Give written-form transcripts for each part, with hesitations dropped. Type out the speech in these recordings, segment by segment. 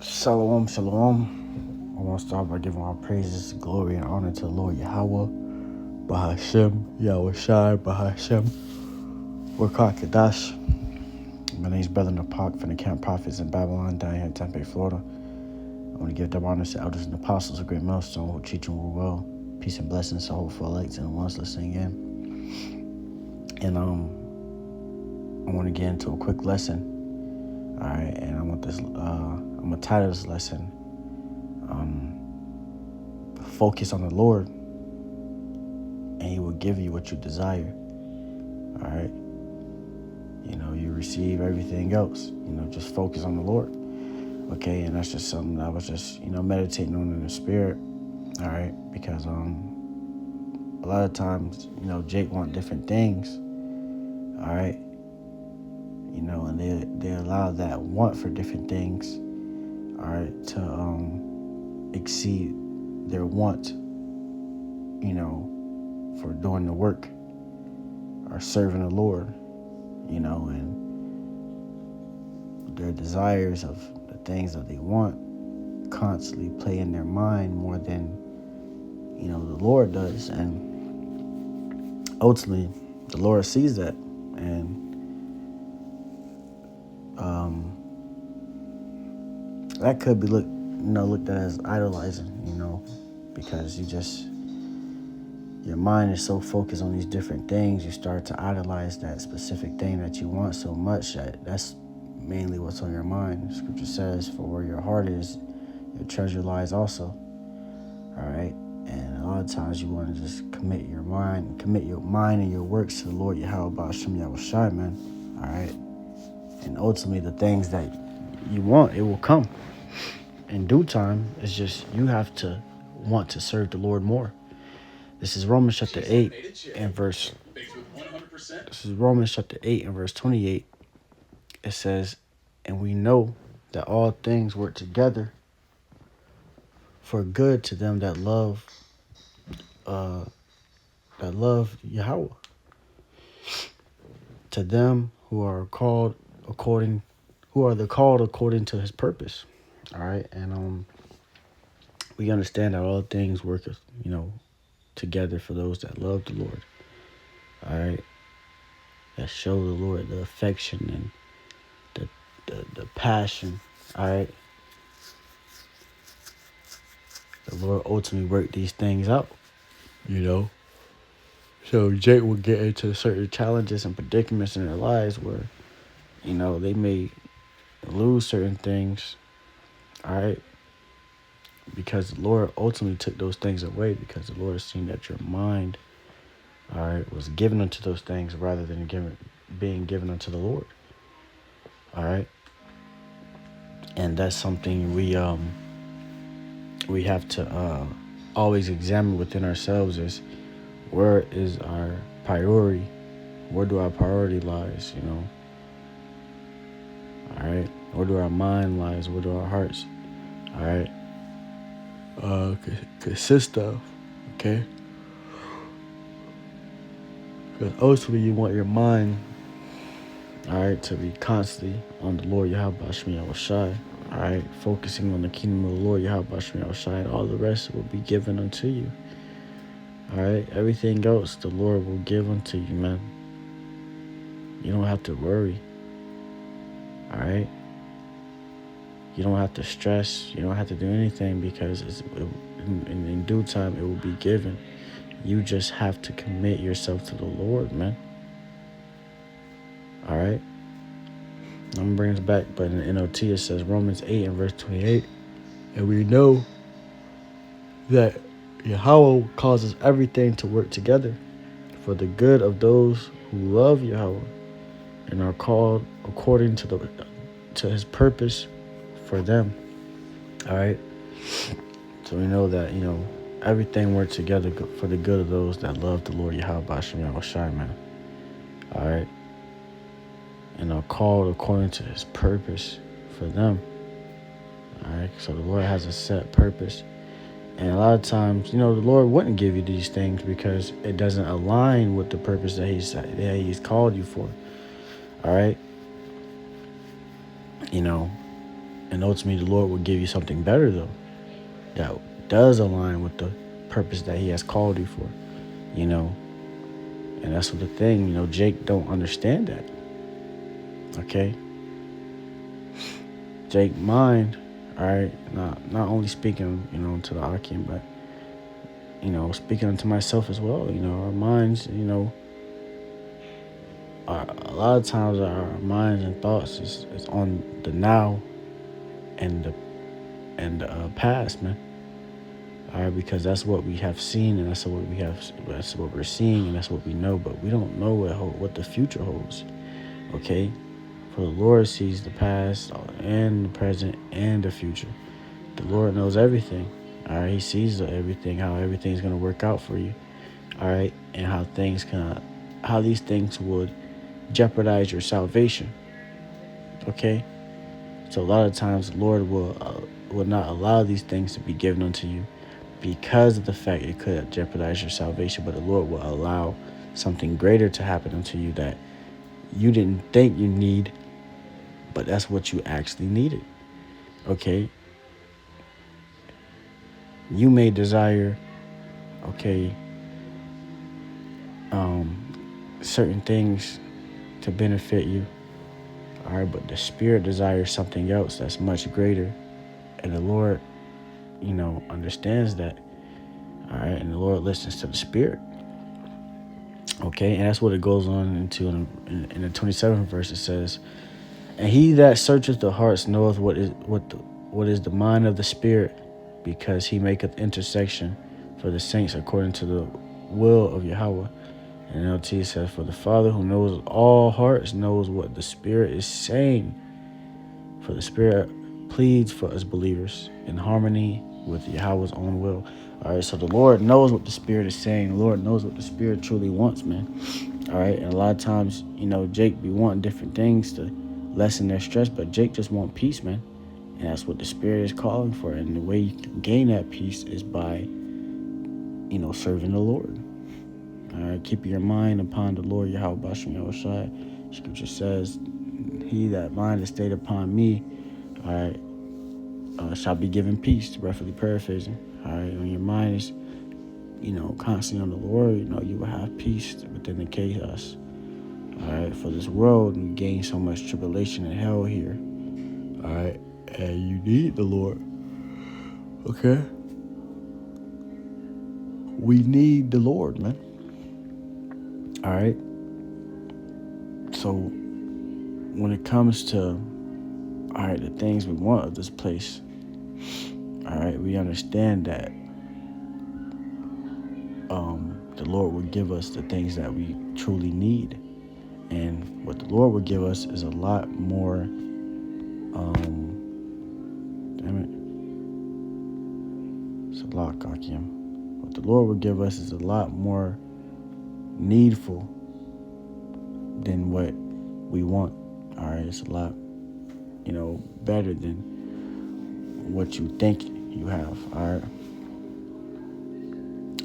Shalom, shalom. I want to start by giving our praises, glory, and honor to the Lord Yahweh, Bahashem, Yahweh Shai, Bahashem, Wakar Kadash. My name is Brother Napak from the Camp Prophets in Babylon, down here in Tempe, Florida. I want to give double honors to elders and apostles of Great Millstone who teach and rule well. Peace and blessings to hopeful elects and the ones listening in. And I want to get into a quick lesson. All right, and I'm gonna title this lesson, Focus on the Lord, and He will give you what you desire. All right, you receive everything else. Just focus on the Lord. Okay, and that's just something that I was just meditating on in the spirit. All right, because a lot of times Jake want different things. All right, and they allow that want for different things. All right, to exceed their want, for doing the work or serving the Lord, and their desires of the things that they want constantly play in their mind more than, the Lord does. And ultimately, the Lord sees that. And that could be looked at as idolizing, because your mind is so focused on these different things, you start to idolize that specific thing that you want so much that's mainly what's on your mind. The scripture says, for where your heart is, your treasure lies also. All right. And a lot of times you want to just commit your mind and your works to the Lord Yahweh Ba'ashem Yahweh Shai, man. All right. And ultimately the things that you want, it will come in due time. It's just you have to want to serve the Lord more. This is Romans chapter 8 and verse 28. It says, and we know that all things work together for good to them that love Yahweh, to them who are the called according to His purpose. All right, and we understand that all things work, together for those that love the Lord. All right, that show the Lord the affection and the passion. All right, the Lord ultimately worked these things out. So Jake will get into certain challenges and predicaments in their lives where, they may lose certain things, all right, because the Lord ultimately took those things away, because the Lord has seen that your mind, all right, was given unto those things rather than being given unto the Lord, all right. And that's something we have to always examine within ourselves, is where is our priority? Where do our priority lies, All right. Where do our mind lies? Where do our hearts, all right, consist of, okay? Because ultimately you want your mind, all right, to be constantly on the Lord Yahweh Ba'ashem Yahweh Shai, all right, focusing on the kingdom of the Lord Yahweh Ba'ashem Yahweh Shai, and all the rest will be given unto you. All right, everything else the Lord will give unto you, man. You don't have to worry. All right. You don't have to stress. You don't have to do anything, because in due time it will be given. You just have to commit yourself to the Lord, man. All right. I'm going to bring this back, but in the NOT it says Romans 8 and verse 28. And we know that Yahweh causes everything to work together for the good of those who love Yahweh and are called according to His purpose for them. All right. So we know that, everything works together for the good of those that love the Lord Yahweh Ba'ashem Yahweh Shai, man. All right. And are called according to His purpose for them. All right. So the Lord has a set purpose. And a lot of times, the Lord wouldn't give you these things because it doesn't align with the purpose that He's called you for. All right. And ultimately, the Lord will give you something better, though, that does align with the purpose that he has called you for, you know. And that's what the thing, Jake don't understand that, okay? Jake mind, all right, not only speaking, to the Akim, but, speaking unto myself as well, our minds, a lot of times our minds and thoughts is on the now and the past, man. All right, because that's what we have seen, and that's what we're seeing, and that's what we know. But we don't know what the future holds. Okay, for the Lord sees the past and the present and the future. The Lord knows everything. All right, He sees everything, how everything's gonna work out for you. All right, and how these things would jeopardize your salvation. Okay, so a lot of times the Lord will not allow these things to be given unto you, because of the fact it could jeopardize your salvation, but the Lord will allow something greater to happen unto you that you didn't think you need, but that's what you actually needed. Okay? You may desire, okay, certain things to benefit you. All right, but the Spirit desires something else that's much greater. And the Lord, understands that. All right, and the Lord listens to the Spirit. Okay, and that's what it goes on into in the 27th verse. It says, "And he that searcheth the hearts knoweth what is the mind of the Spirit, because he maketh intercession for the saints according to the will of Yahweh." And NLT says, "For the Father who knows all hearts knows what the Spirit is saying, for the Spirit pleads for us believers in harmony with Yahweh's own will." All right, so the Lord knows what the Spirit is saying. The Lord knows what the Spirit truly wants, man. All right, and a lot of times, Jake be wanting different things to lessen their stress, but Jake just want peace, man. And that's what the Spirit is calling for. And the way you can gain that peace is by, serving the Lord. All right, keep your mind upon the Lord, Yahweh Bashem Yahushai. Scripture says, "He that mind is stayed upon me, all right, shall be given peace," roughly paraphrasing. All right, when your mind is, constantly on the Lord, you will have peace within the chaos. All right, for this world, we gain so much tribulation and hell here. All right, and you need the Lord. Okay, we need the Lord, man. All right. So when it comes to, all right, the things we want of this place, all right, we understand that the Lord will give us the things that we truly need. And what the Lord will give us is a lot more, what the Lord will give us is a lot more needful than what we want. All right, it's a lot, better than what you think you have. All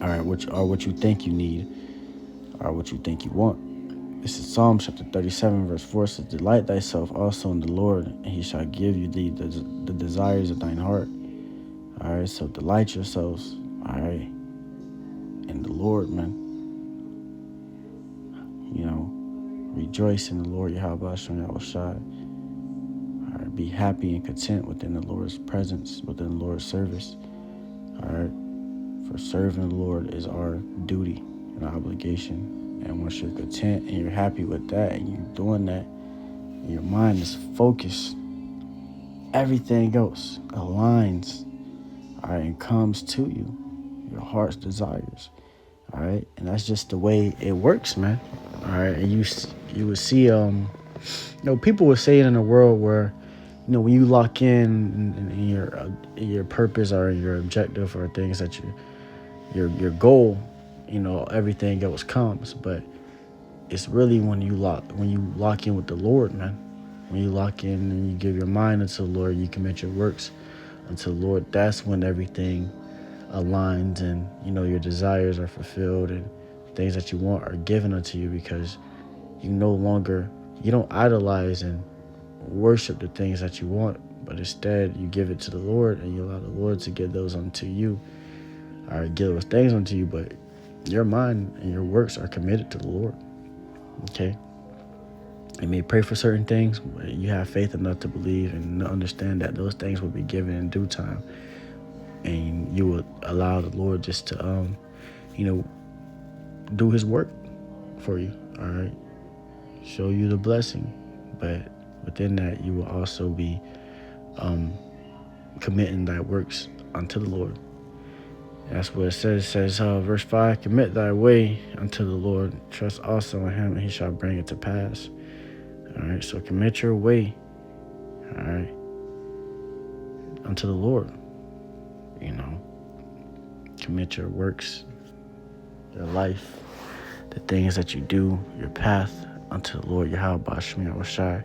right, what you think you need, or what you think you want. This is Psalm chapter 37, verse 4 says, "Delight thyself also in the Lord, and he shall give you the desires of thine heart." All right, so delight yourselves, all right, in the Lord, man. Rejoice in the Lord, Yahweh Hashem Yahushai. All right, be happy and content within the Lord's presence, within the Lord's service. All right, for serving the Lord is our duty and obligation. And once you're content and you're happy with that and you're doing that, and your mind is focused, everything else aligns, all right, and comes to you, your heart's desires. All right, and that's just the way it works, man. All right, and you would see, people would say it in a world where, when you lock in your purpose or your objective or things that your goal, everything else comes. But it's really when you lock in with the Lord, man. When you lock in and you give your mind unto the Lord, you commit your works unto the Lord. That's when everything aligns and your desires are fulfilled and things that you want are given unto you, because you don't idolize and worship the things that you want, But instead, you give it to the Lord, and you allow the Lord to give those unto you, or give those things unto you. But your mind and your works are committed to the Lord. Okay? You may pray for certain things, but you have faith enough to believe and understand that those things will be given in due time. And you will allow the Lord just to, do his work for you. All right? Show you the blessing. But within that, you will also be committing thy works unto the Lord. That's what it says. It says, verse 5, commit thy way unto the Lord. Trust also in him, and he shall bring it to pass. All right, so commit your way, all right, unto the Lord. Commit your works, your life, the things that you do, your path unto the Lord Yahweh Ba'Shem Yahushai,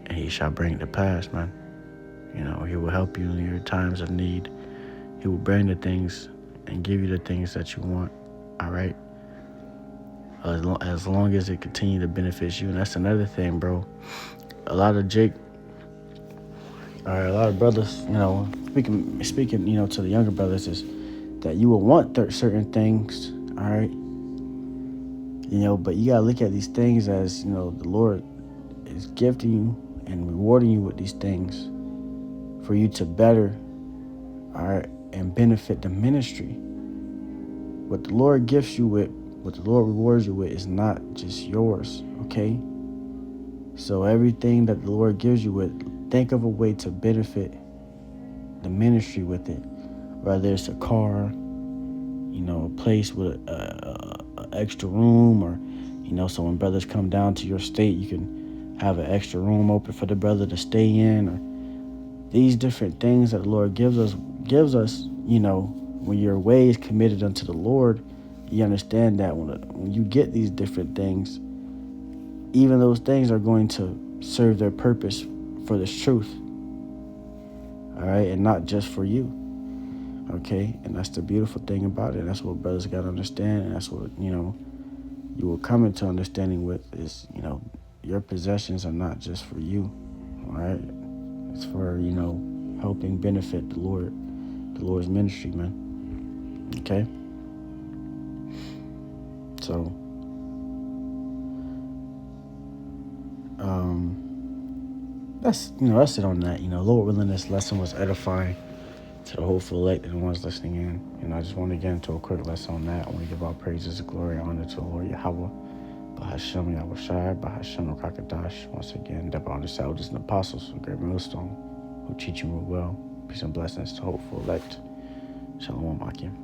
and he shall bring it to pass, man. He will help you in your times of need. He will bring the things and give you the things that you want, all right? As long as it continue to benefit you. And that's another thing, bro. A lot of brothers, speaking, to the younger brothers, is that you will want certain things, all right? But you gotta look at these things as, the Lord is gifting you and rewarding you with these things for you to better, all right, and benefit the ministry. What the Lord gifts you with, what the Lord rewards you with, is not just yours, okay? So everything that the Lord gives you with, think of a way to benefit the ministry with it. Whether it's a car, a place with a extra room, or, so when brothers come down to your state, you can have an extra room open for the brother to stay in, or these different things that the Lord gives us, when your way is committed unto the Lord, you understand that when you get these different things, even those things are going to serve their purpose for this truth. All right, and not just for you. Okay, and that's the beautiful thing about it. That's what brothers got to understand, and that's what, you will come into understanding with is, your possessions are not just for you. All right, it's for, helping benefit the Lord's ministry, man. Okay, so that's it on that. Lord willing, this lesson was edifying to the hopeful elect and the ones listening in. I just want to get into a quick lesson on that. I want to give all praises and glory and honor to the Lord Yahweh, Ba'Hashem Yahushai, Ba'Hashem Rakakadash. Once again, Deborah on the Soldiers and Apostles, a great millstone, who teach you well. Peace and blessings to hopeful elect. Shalom Akim.